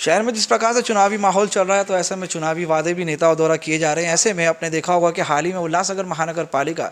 शहर में जिस प्रकार से चुनावी माहौल चल रहा है, तो ऐसे में चुनावी वादे भी नेताओं द्वारा किए जा रहे हैं। ऐसे में आपने देखा होगा कि हाल ही में उल्लासनगर महानगर पालिका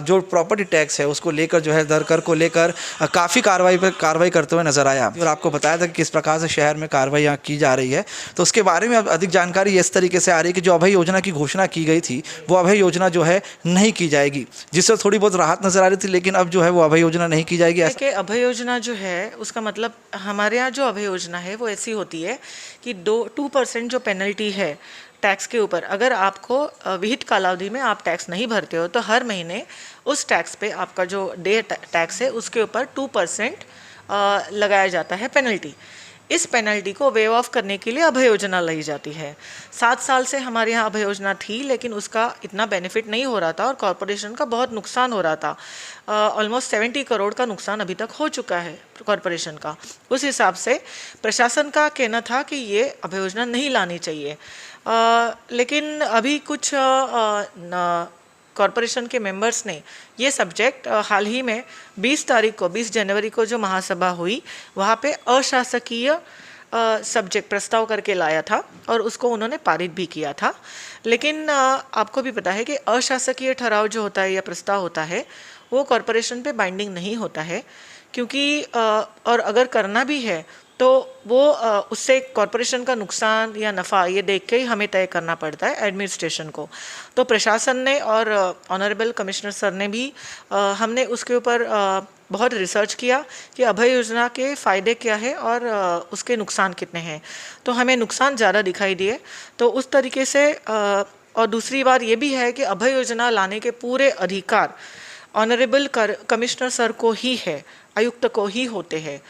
जो प्रॉपर्टी टैक्स है उसको लेकर जो है दर कर को लेकर काफ़ी कार्रवाई करते हुए नजर आया, और आपको बताया था कि किस प्रकार से शहर में कार्रवाई यहाँ की जा रही है। तो उसके बारे में अब अधिक जानकारी इस तरीके से आ रही है कि जो अभय योजना की घोषणा की गई थी वो अभय योजना जो है नहीं की जाएगी, जिससे थोड़ी बहुत राहत नजर आ रही थी, लेकिन अब जो है वो अभय योजना नहीं की जाएगी। देखिए, अभय योजना जो है उसका मतलब हमारे यहाँ जो अभय योजना है वो ऐसी होती है कि 2% जो पेनल्टी है टैक्स के ऊपर, अगर आपको विहित कालावधि में आप टैक्स नहीं भरते हो तो हर महीने उस टैक्स पे आपका जो डे टैक्स है उसके ऊपर 2% लगाया जाता है पेनल्टी। इस पेनल्टी को वेव ऑफ करने के लिए अभय योजना लाई जाती है। 7 साल से हमारे यहाँ अभय योजना थी, लेकिन उसका इतना बेनिफिट नहीं हो रहा था और कॉरपोरेशन का बहुत नुकसान हो रहा था। ऑलमोस्ट 70 करोड़ का नुकसान अभी तक हो चुका है कॉरपोरेशन का। उस हिसाब से प्रशासन का कहना था कि ये अभय योजना नहीं लानी चाहिए, लेकिन अभी कुछ कॉरपोरेशन के मेंबर्स ने ये सब्जेक्ट हाल ही में 20 जनवरी को जो महासभा हुई वहाँ पे अशासकीय सब्जेक्ट प्रस्ताव करके लाया था और उसको उन्होंने पारित भी किया था। लेकिन आपको भी पता है कि अशासकीय ठराव जो होता है या प्रस्ताव होता है वो कॉरपोरेशन पे बाइंडिंग नहीं होता है, क्योंकि और अगर करना भी है तो वो उससे कॉरपोरेशन का नुकसान या नफ़ा ये देख के ही हमें तय करना पड़ता है एडमिनिस्ट्रेशन को। तो प्रशासन ने और ऑनरेबल कमिश्नर सर ने भी हमने उसके ऊपर बहुत रिसर्च किया कि अभय योजना के फ़ायदे क्या है और उसके नुकसान कितने हैं। तो हमें नुकसान ज़्यादा दिखाई दिए, तो उस तरीके से और दूसरी बात ये भी है कि अभय योजना लाने के पूरे अधिकार ऑनरेबल कमिश्नर सर को ही है, आयुक्त को ही होते हैं।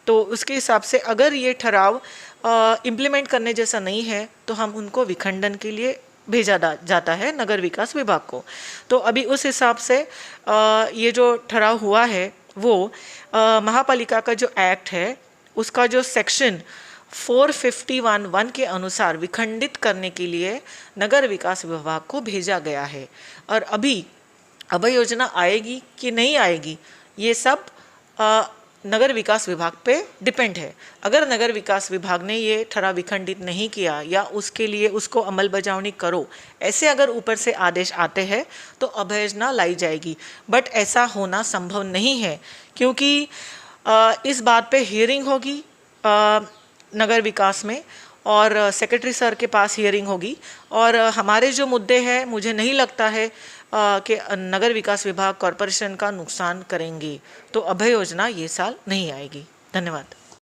तो उसके हिसाब से अगर ये ठराव इम्प्लीमेंट करने जैसा नहीं है तो हम उनको विखंडन के लिए भेजा जाता है नगर विकास विभाग को। तो अभी उस हिसाब से ये जो ठराव हुआ है वो महापालिका का जो एक्ट है उसका जो सेक्शन 451(1) के अनुसार विखंडित करने के लिए नगर विकास विभाग को भेजा गया है। और अभी अभय योजना आएगी कि नहीं आएगी ये सब नगर विकास विभाग पे डिपेंड है। अगर नगर विकास विभाग ने ये ठराव विखंडित नहीं किया या उसके लिए उसको अमल बजावनी करो ऐसे अगर ऊपर से आदेश आते हैं तो अभय योजना लाई जाएगी। बट ऐसा होना संभव नहीं है, क्योंकि इस बात पे हियरिंग होगी नगर विकास में और सेक्रेटरी सर के पास हियरिंग होगी, और हमारे जो मुद्दे हैं मुझे नहीं लगता है कि नगर विकास विभाग कॉरपोरेशन का नुकसान करेंगे। तो अभय योजना ये साल नहीं आएगी। धन्यवाद।